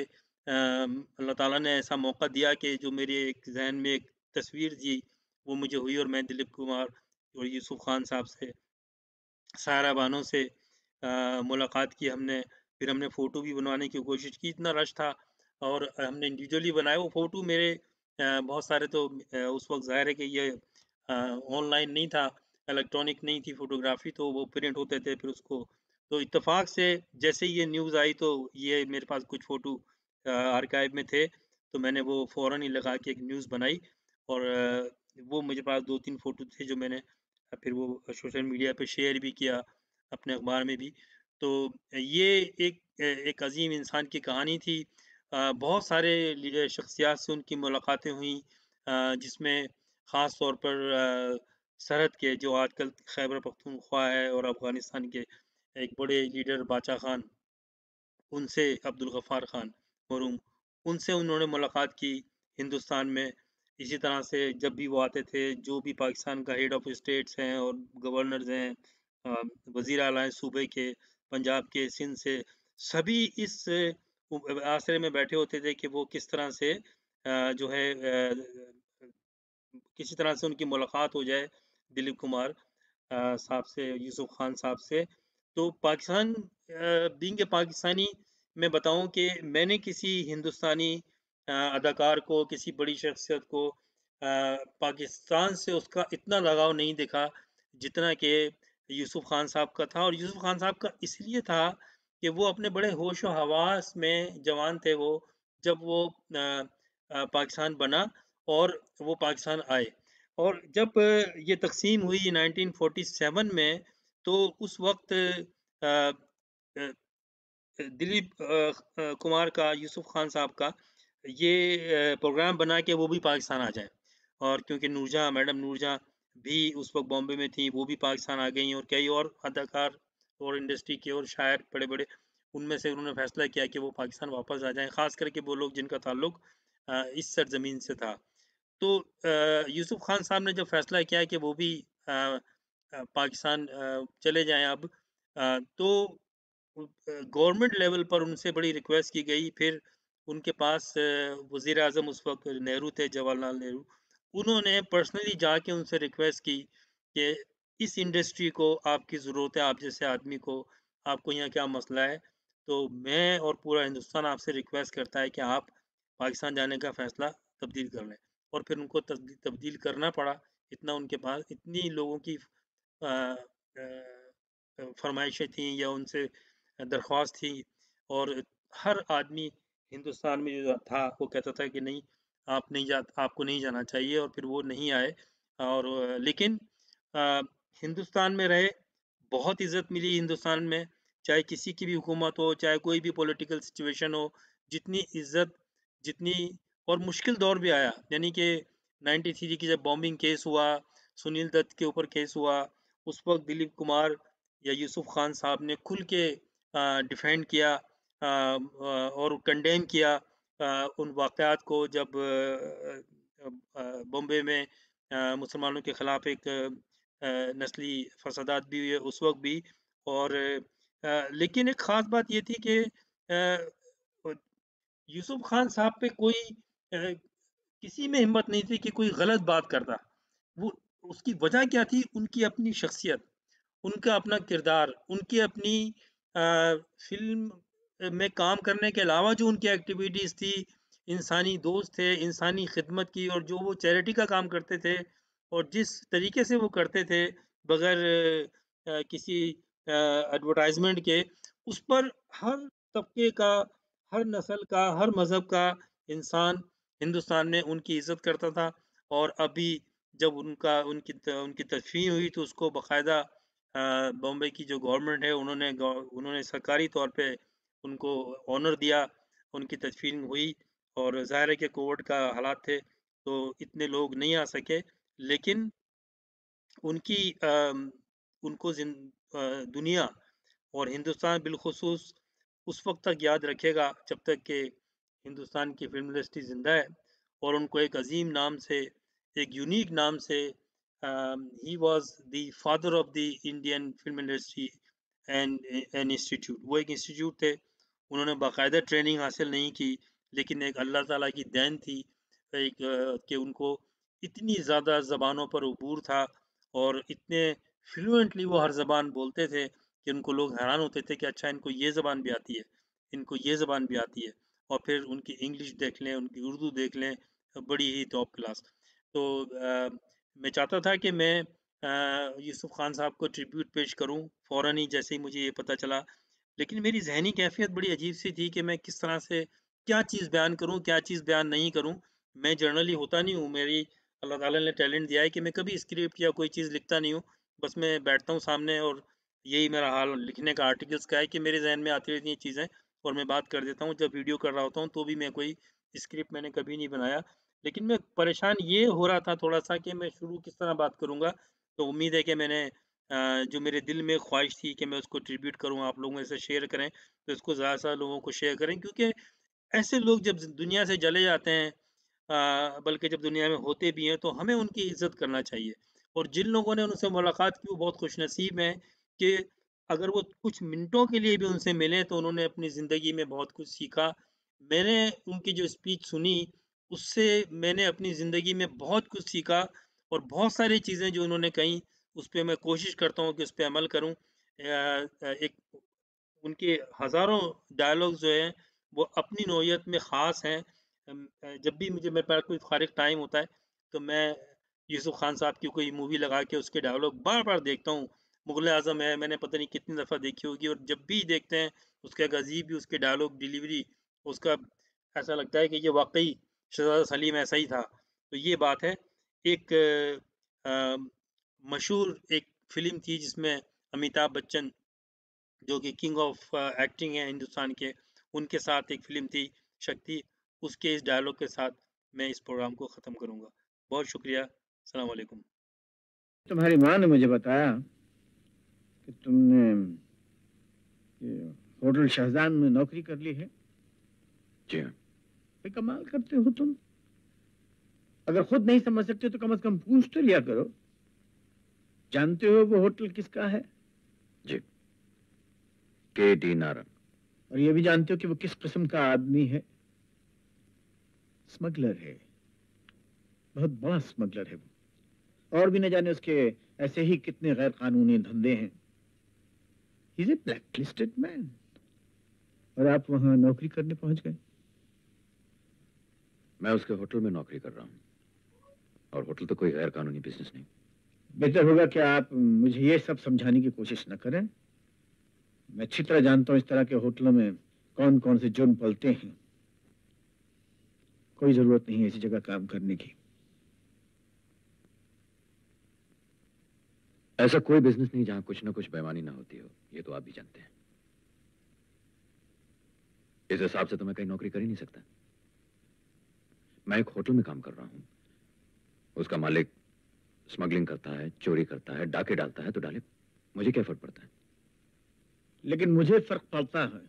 अल्लाह ताला ने ऐसा मौका दिया कि जो मेरे एक ज़हन में एक तस्वीर थी, वो मुझे हुई, और मैं दिलीप कुमार और यूसुफ खान साहब से, सारा बानो से मुलाकात की हमने। फिर हमने फ़ोटो भी बनवाने की कोशिश की, इतना रश था, और हमने इंडिविजुअली बनाए वो फ़ोटो मेरे। बहुत सारे तो उस वक़्त ज़ाहिर है कि ये ऑनलाइन नहीं था, इलेक्ट्रॉनिक नहीं थी फ़ोटोग्राफ़ी, तो वो प्रिंट होते थे फिर उसको। तो इत्तेफ़ाक से जैसे ही ये न्यूज़ आई, तो ये मेरे पास कुछ फ़ोटो आर्काइव में थे, तो मैंने वो फ़ौरन ही लगा के एक न्यूज़ बनाई, और वो मेरे पास 2-3 फ़ोटो थे जो मैंने फिर वो सोशल मीडिया पे शेयर भी किया, अपने अखबार में भी। तो ये एक अज़ीम इंसान की कहानी थी। बहुत सारे शख्सियात से उनकी मुलाकातें हुईं, जिसमें ख़ास तौर पर सरहद के जो आजकल खैबर पख्तूनख्वा है, और अफ़गानिस्तान के एक बड़े लीडर बाचा खान, उनसे, अब्दुल गफ़ार खान मरहूम, उनसे उन्होंने मुलाकात की हिंदुस्तान में। इसी तरह से जब भी वो आते थे, जो भी पाकिस्तान का हेड ऑफ़ स्टेट्स हैं और गवर्नर्स हैं, वज़ीर आला हैं सूबे के, पंजाब के, सिंध से, सभी इस आसरे में बैठे होते थे कि वो किस तरह से जो है किसी तरह से उनकी मुलाकात हो जाए दिलीप कुमार साहब से, यूसुफ खान साहब से। तो पाकिस्तान बीइंग ए पाकिस्तानी, मैं बताऊँ कि मैंने किसी हिंदुस्तानी अदाकार को, किसी बड़ी शख्सियत को पाकिस्तान से उसका इतना लगाव नहीं दिखा जितना कि यूसुफ खान साहब का था। और यूसुफ खान साहब का इसलिए था कि वो अपने बड़े होश और हवास में जवान थे वो, जब वो पाकिस्तान बना और वो पाकिस्तान आए। और जब ये तक़सीम हुई 1947 में, तो उस वक़्त अ, दिलीप कुमार का, यूसुफ खान साहब का ये प्रोग्राम बना कि वो भी पाकिस्तान आ जाएँ। और क्योंकि नूरजहाँ, मैडम नूरजहाँ भी उस वक़्त बॉम्बे में थीं, वो भी पाकिस्तान आ गईं, और कई और अदाकार और इंडस्ट्री के और शायर बड़े-बड़े, उनमें से उन्होंने फ़ैसला किया कि वो पाकिस्तान वापस आ जाएँ, ख़ास करके वो लोग जिनका ताल्लुक इस सरज़मीन से था। तो यूसुफ खान साहब ने जब फ़ैसला किया कि वो भी पाकिस्तान चले जाएँ अब, तो गवर्नमेंट लेवल पर उनसे बड़ी रिक्वेस्ट की गई। फिर उनके पास वज़ीर-ए-आज़म उस वक़्त नेहरू थे, जवाहरलाल नेहरू। उन्होंने पर्सनली जाके उनसे रिक्वेस्ट की कि इस इंडस्ट्री को आपकी ज़रूरत है, आप जैसे आदमी को, आपको यहाँ क्या मसला है? तो मैं और पूरा हिंदुस्तान आपसे रिक्वेस्ट करता है कि आप पाकिस्तान जाने का फ़ैसला तब्दील कर लें। और फिर उनको तब्दील करना पड़ा। इतना उनके पास, इतनी लोगों की फ़रमाइशें थीं या उनसे दरख्वास्त थी, और हर आदमी हिंदुस्तान में जो था वो कहता था कि नहीं, आपको नहीं जाना चाहिए, और फिर वो नहीं आए। और लेकिन अ, हिंदुस्तान में रहे, बहुत इज़्ज़त मिली हिंदुस्तान में, चाहे किसी की भी हुकूमत हो, चाहे कोई भी पॉलिटिकल सिचुएशन हो, जितनी इज़्ज़त, जितनी, और मुश्किल दौर भी आया, यानी कि 93 की जब बॉम्बिंग केस हुआ, सुनील दत्त के ऊपर केस हुआ, उस वक़्त दिलीप कुमार या यूसुफ खान साहब ने खुल के डिफेंड किया, और कंडेम किया उन वाक़यात को, जब बॉम्बे में मुसलमानों के ख़िलाफ़ एक नस्ली फ़सादात भी हुए उस वक़्त भी। और लेकिन एक ख़ास बात ये थी कि यूसुफ खान साहब पे कोई किसी में हिम्मत नहीं थी कि कोई गलत बात करता। वो, उसकी वजह क्या थी? उनकी अपनी शख्सियत, उनका अपना किरदार, उनकी अपनी फ़िल्म में काम करने के अलावा जो उनकी एक्टिविटीज़ थी, इंसानी दोस्त थे, इंसानी खिदमत की, और जो वो चैरिटी का काम करते थे, और जिस तरीके से वो करते थे बगैर किसी एडवर्टाइज़मेंट के, उस पर हर तबके का, हर नस्ल का, हर मज़हब का इंसान हिंदुस्तान में उनकी इज़्ज़त करता था। और अभी जब उनकी तदफ़ीन हुई, तो उसको बाकायदा बॉम्बे की जो गवर्नमेंट है, उन्होंने सरकारी तौर पे उनको ऑनर दिया, उनकी तदफ़ीन हुई। और ज़ाहिर है कि कोविड का हालात थे, तो इतने लोग नहीं आ सके, लेकिन उनकी उनको दुनिया और हिंदुस्तान बिलख़ुसूस उस वक़्त तक याद रखेगा, जब तक कि हिंदुस्तान की फ़िल्म इंडस्ट्री ज़िंदा है। और उनको एक अज़ीम नाम से, एक यूनिक नाम से, he was the father of the Indian film industry and an institute. वो एक इंस्टीट्यूट थे, उन्होंने बाकायदा ट्रेनिंग हासिल नहीं की, लेकिन एक अल्लाह ताला की देन थी, एक कि उनको इतनी ज़्यादा ज़बानों पर अबूर था, और इतने फ्लुएंटली वो हर ज़बान बोलते थे कि उनको लोग हैरान होते थे कि अच्छा, इनको ये ज़बान भी आती है, इनको ये ज़बान भी आती है। और फिर उनकी इंग्लिश देख लें, उनकी उर्दू देख लें, बड़ी ही टॉप क्लास। तो मैं चाहता था कि मैं यूसुफ खान साहब को ट्रिब्यूट पेश करूँ, फ़ौरन ही जैसे ही मुझे ये पता चला। लेकिन मेरी ज़हनी कैफ़ियत बड़ी अजीब-सी थी कि मैं किस तरह से क्या चीज़ बयान करूँ, क्या चीज़ बयान नहीं करूँ। मैं जर्नली होता नहीं हूँ, मेरी अल्लाह ताला ने टैलेंट दिया है कि मैं कभी स्क्रिप्ट या कोई चीज़ लिखता नहीं हूँ। बस मैं बैठता हूँ सामने, और यही मेरा हाल लिखने का, आर्टिकल्स का है कि मेरे ज़हन में आती रहती हैं चीज़ें, और मैं बात कर देता हूँ। जब वीडियो कर रहा होता हूँ, तो भी मैं कोई स्क्रिप्ट मैंने कभी नहीं बनाया। लेकिन मैं परेशान ये हो रहा था थोड़ा-सा कि मैं शुरू किस तरह बात करूँगा। तो उम्मीद है कि मैंने जो मेरे दिल में ख्वाहिश थी कि मैं उसको ट्रिब्यूट करूँ, आप लोगों से शेयर करें, तो इसको ज़्यादा से ज़्यादा लोगों को शेयर करें, क्योंकि ऐसे लोग जब दुनिया से चले जाते हैं, बल्कि जब दुनिया में होते भी हैं, तो हमें उनकी इज़्ज़त करना चाहिए। और जिन लोगों ने उनसे मुलाकात की, वो बहुत खुशनसीब हैं कि अगर वो कुछ मिनटों के लिए भी उनसे मिले, तो उन्होंने अपनी ज़िंदगी में बहुत कुछ सीखा। मैंने उनकी जो स्पीच सुनी, उससे मैंने अपनी ज़िंदगी में बहुत कुछ सीखा, और बहुत सारी चीज़ें जो उन्होंने कहीं, उस पे मैं कोशिश करता हूँ कि उस पे अमल करूँ। एक उनके हज़ारों डायलॉग्स जो हैं, वो अपनी नौइयत में ख़ास हैं। जब भी मेरे पास कोई फ़ारिग टाइम होता है, तो मैं यूसुफ खान साहब की कोई मूवी लगा के उसके डायलॉग बार-बार देखता हूँ। मुग़ल आज़म है, मैंने पता नहीं कितनी दफ़ा देखी होगी, और जब भी देखते हैं उसका एक अजीब भी उसके डायलॉग डिलीवरी, उसका ऐसा लगता है कि ये वाक़ई शहज़ादा सलीम ऐसा ही था। तो ये बात है। एक मशहूर एक फ़िल्म थी जिसमें अमिताभ बच्चन, जो कि किंग ऑफ एक्टिंग है हिंदुस्तान के, उनके साथ एक फ़िल्म थी शक्ति। उसके इस डायलॉग के साथ मैं इस प्रोग्राम को ख़त्म करूँगा। बहुत शुक्रिया। अस्सलाम वालेकुम। तुम्हारी माँ ने मुझे बताया कि तुमने ये होटल शाहजहान में नौकरी कर ली है। जी हाँ। ये कमाल करते हो तुम। अगर खुद नहीं समझ सकते तो कम से कम पूछ तो लिया करो। जानते हो वो होटल किसका है? जी, के.डी. नारंग। और ये भी जानते हो कि वो किस किस्म का आदमी है? स्मगलर है, बहुत बड़ा स्मगलर है वो। और भी न जाने उसके ऐसे ही कितने गैर कानूनी धंधे हैं। He is a blacklisted man. और आप वहां नौकरी करने पहुंच गए। मैं उसके होटल में नौकरी कर रहा हूँ, और होटल तो कोई गैर कानूनी बिजनेस नहीं। बेहतर होगा कि आप मुझे ये सब समझाने की कोशिश न करें। मैं अच्छी तरह जानता हूं इस तरह के होटलों में कौन कौन से जुर्म पलते हैं। कोई जरूरत नहीं है ऐसी जगह काम करने की। ऐसा कोई बिजनेस नहीं जहां कुछ ना कुछ बेईमानी ना होती हो, ये तो आप भी जानते हैं। इस हिसाब से तो मैं कहीं नौकरी कर ही नहीं सकता। मैं एक होटल में काम कर रहा हूं, उसका मालिक स्मगलिंग करता है, चोरी करता है, डाके डालता है तो डाले, मुझे क्या फर्क पड़ता है? लेकिन मुझे फर्क पड़ता है।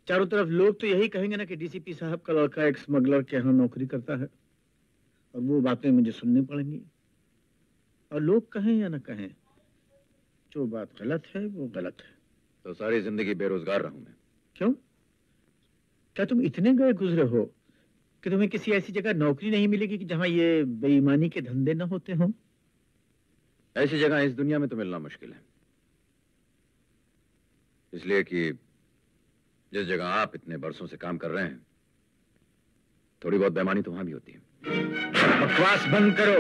चारों तरफ लोग तो यही कहेंगे ना कि डीसीपी साहब का लड़का एक स्मगलर के यहाँ नौकरी करता है, और वो बातें मुझे सुननी पड़ेंगी। और लोग कहें या ना कहें, जो बात गलत है वो गलत है। तो सारी जिंदगी बेरोजगार रहूं मैं। क्यों? क्या तुम इतने गए गुजरे हो कि तुम्हें किसी ऐसी जगह नौकरी नहीं मिलेगी कि जहां ये बेईमानी के धंधे न होते हों? ऐसी जगह इस दुनिया में तो मिलना मुश्किल है, इसलिए कि जिस जगह आप इतने बरसों से काम कर रहे हैं, थोड़ी बहुत बेईमानी तो वहां भी होती है। बकवास बंद करो।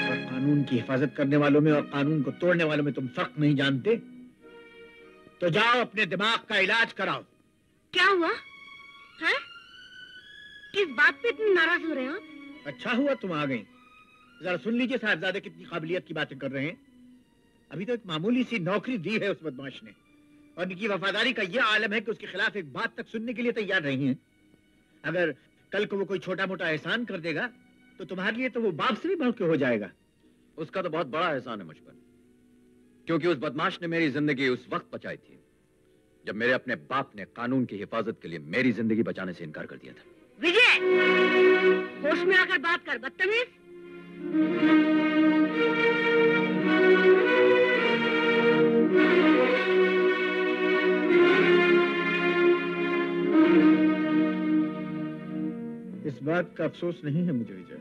और कानून की हिफाजत करने वालों में और कानून को तोड़ने वालों में तुम फर्क नहीं जानते, तो जाओ अपने दिमाग का इलाज कराओ। क्या हुआ है? किस बात पे इतने नाराज हो रहे हो? अच्छा हुआ तुम आ गई। जरा सुन लीजिए साहबजादे कितनी काबिलियत की बातें कर रहे हैं। अभी तो एक मामूली सी नौकरी दी है उस बदमाश ने, और इनकी वफादारी का यह आलम है कि उसके खिलाफ एक बात तक सुनने के लिए तैयार नहीं है। अगर कल को वो कोई छोटा मोटा एहसान कर देगा तो तुम्हारे लिए तो वो बाप से भी बढ़ के हो जाएगा। उसका तो बहुत बड़ा एहसान है मुझ पर, क्योंकि उस बदमाश ने मेरी जिंदगी उस वक्त बचाई थी जब मेरे अपने बाप ने कानून की हिफाजत के लिए मेरी जिंदगी बचाने से इनकार कर दिया था। विजय, होश में आकर बात कर, बदतमीज। इस बात का अफसोस नहीं है मुझे विजय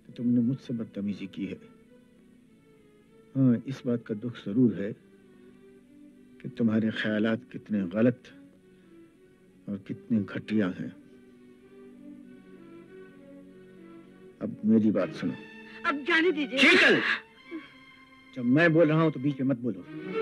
कि तुमने मुझसे बदतमीजी की है। हाँ, इस बात का दुख जरूर है कि तुम्हारे ख्यालात कितने गलत और कितने घटिया हैं। अब मेरी बात सुनो। अब जाने दीजिए। शीतल, जब मैं बोल रहा हूं तो बीच में मत बोलो।